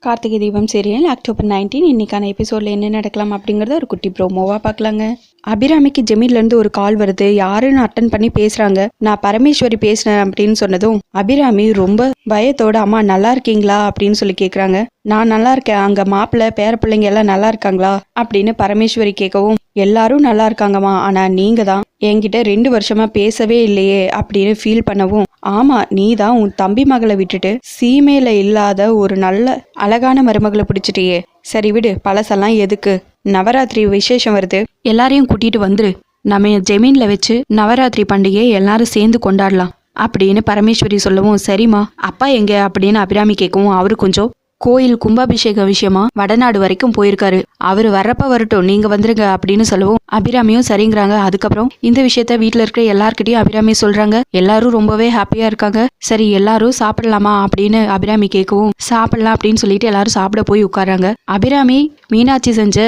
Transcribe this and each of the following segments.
Karthigai Deepam serial October 19 இன்னைக்கான எபிசோட்ல என்ன நடக்கலாம் அப்படிங்கறத ஒரு குட்டி ப்ரோமோவா பார்க்கலாங்க. அபிராமிக்கு ஜெமீன்ல இருந்து ஒரு கால் வருது. யாருன்னு அட்டன் பண்ணி பேசுறாங்க. நான் பரமேஸ்வரி பேசுறேன் அப்படின்னு சொன்னதும் அபிராமி ரொம்ப பயத்தோட அம்மா நல்லா இருக்கீங்களா அப்படின்னு சொல்லி கேக்குறாங்க. நான் நல்லா இருக்கேன், அங்க மாப்பிள்ளை பேர பிள்ளைங்க எல்லாம் நல்லா இருக்காங்களா அப்படின்னு பரமேஸ்வரி கேட்கவும், எல்லாரும் நல்லா இருக்காங்கம்மா, ஆனா நீங்க தான் என்கிட்ட 2 வருஷமா பேசவே இல்லையே அப்படின்னு ஃபீல் பண்ணவும், ஆமா நீ தான் உன் தம்பி மகளை விட்டுட்டு சீமையில இல்லாத ஒரு நல்ல அழகான மருமகளை பிடிச்சிட்டியே, சரி விடு, பழசெல்லாம் எதுக்கு, நவராத்திரி விசேஷம் வருது, எல்லாரையும் கூட்டிட்டு வந்துரு, நம்ம ஜெமீன்ல வச்சு நவராத்திரி பண்டிகையை எல்லாரும் சேர்ந்து கொண்டாடலாம் அப்படின்னு பரமேஸ்வரி சொல்லவும், சரிம்மா அப்பா எங்க அப்படின்னு அபிராமி கேட்கவும், அவரு கொஞ்சம் கோயில் கும்பாபிஷேக விஷயமா வடநாடு வரைக்கும் போயிருக்காரு, அவரு வர்றப்ப வரட்டும், நீங்க வந்துருங்க அப்படின்னு சொல்லவும் அபிராமியும் சரிங்கிறாங்க. அதுக்கப்புறம் இந்த விஷயத்த வீட்டுல இருக்கிற எல்லார்கிட்டயும் அபிராமி சொல்றாங்க. எல்லாரும் ரொம்பவே ஹாப்பியா இருக்காங்க. சரி எல்லாரும் சாப்பிடலாமா அப்படின்னு அபிராமி கேட்கவும், சாப்பிடலாம் அப்படின்னு சொல்லிட்டு எல்லாரும் சாப்பிட போய் உட்காராங்க. அபிராமி மீனாட்சி செஞ்ச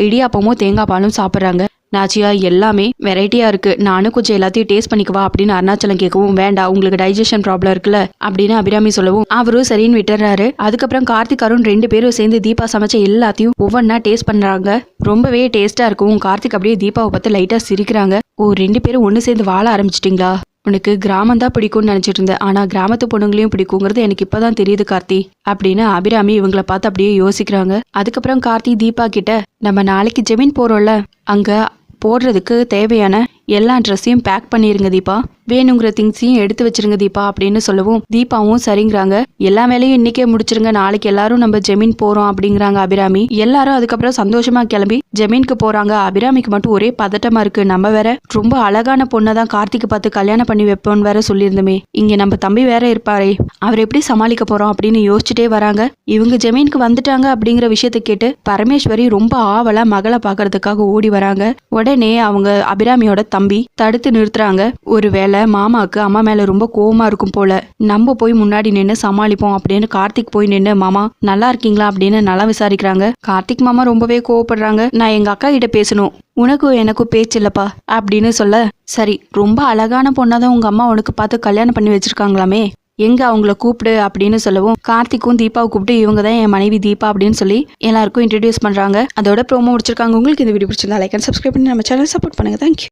இடியாப்பமும் தேங்காய் பாலும் சாப்பிட்றாங்க. நாச்சியா எல்லாமே வெரைட்டியா இருக்கு, நானும் கொஞ்சம் எல்லாத்தையும் டேஸ்ட் பண்ணிக்குவா அப்படின்னு அருணாச்சலம் கேட்கவும், வேண்டாம் உங்களுக்கு டைஜஷன் ப்ராப்ளம் இருக்குல்ல அப்படின்னு அபிராமி சொல்லவும் அவரும் சரின்னு விட்டுறாரு. அதுக்கப்புறம் கார்த்திக் அருண் 2 பேரும் சேர்ந்து தீபா சமைச்ச எல்லாத்தையும் ஒவ்வொன்னா டேஸ்ட் பண்றாங்க. ரொம்பவே டேஸ்டா இருக்கும். கார்த்திக் அப்படியே தீபாவை பார்த்து லைட்டா சிரிக்கிறாங்க. ஓ 2 பேரும் ஒன்னு சேர்ந்து வாழ ஆரம்பிச்சிட்டீங்களா, உனக்கு கிராமம் தான் பிடிக்கும்னு நினைச்சிட்டு இருந்தேன், ஆனா கிராமத்து பொண்ணுங்களையும் பிடிக்குங்கிறது எனக்கு இப்பதான் தெரியுது கார்த்தி அப்படின்னு அபிராமி இவங்களை பார்த்து அப்படியே யோசிக்கிறாங்க. அதுக்கப்புறம் கார்த்தி தீபா கிட்ட, நம்ம நாளைக்கு ஜெமீன் போறோம்ல, அங்க போடுறதுக்கு தேவையான எல்லா ட்ரெஸ்ஸையும் பேக் பண்ணிருங்க தீபா, வேணுங்கிற திங்ஸையும் எடுத்து வச்சிருங்க தீபா அப்படின்னு சொல்லவும் தீபாவும் சரிங்கிறாங்க. எல்லா வேலையும் இன்னைக்கே முடிச்சிருங்க, நாளைக்கு எல்லாரும் நம்ம ஜெமீன் போறோம் அப்படிங்கிறாங்க அபிராமி. எல்லாரும் அதுக்கப்புறம் சந்தோஷமா கிளம்பி ஜெமீனுக்கு போறாங்க. அபிராமிக்கு மட்டும் ஒரே பதட்டமா இருக்கு. நம்ம வேற ரொம்ப அழகான பொண்ணை தான் கார்த்திக்கு பார்த்து கல்யாணம் பண்ணி வைப்போம்னு வேற சொல்லியிருந்தோமே, இங்க நம்ம தம்பி வேற இருப்பாரே, அவர் எப்படி சமாளிக்க போறோம் அப்படின்னு யோசிச்சுட்டே வராங்க. இவங்க ஜெமீனுக்கு வந்துட்டாங்க அப்படிங்கிற விஷயத்தை கேட்டு பரமேஸ்வரி ரொம்ப ஆவலா மகளை பாக்குறதுக்காக ஓடி வராங்க. உடனே அவங்க அபிராமியோட தம்பி தடுத்து நிறுத்துறாங்க. ஒருவேளை மாமாவுக்கு அம்மா மேல ரொம்ப கோவமா இருக்கும் போல, நம்ம போய் முன்னாடி நின்று சமாளிப்போம் அப்படின்னு கார்த்திக் போய் நின்று, மாமா நல்லா இருக்கீங்களா அப்படின்னு நல்லா விசாரிக்கிறாங்க. கார்த்திக் மாமா ரொம்பவே கோவப்படுறாங்க. நான் எங்க அக்கா கிட்ட பேசணும், உனக்கும் எனக்கும் பேச்சு இல்லப்பா அப்படின்னு சொல்ல, சரி ரொம்ப அழகான பொண்ணாதான் உங்க அம்மா உனக்கு பார்த்து கல்யாணம் பண்ணி வச்சிருக்காங்களாமே, எங்க அவங்கள கூப்பிடு அப்படின்னு சொல்லவும் கார்த்திக்கும் தீபாவை கூப்பிட்டு, இவங்க தான் என் மனைவி தீபா அப்படின்னு சொல்லி எல்லாருக்கும் இன்ட்ரடியூஸ் பண்றாங்க. அதோட ப்ரோமோ முடிச்சிருக்காங்க. உங்களுக்கு இந்த வீடியோ பிடிச்சிருந்தா லைக் அண்ட் சப்ஸ்கிரைப் பண்ணி நம்ம சேனல் சப்போர்ட் பண்ணுங்க. தேங்க்யூ.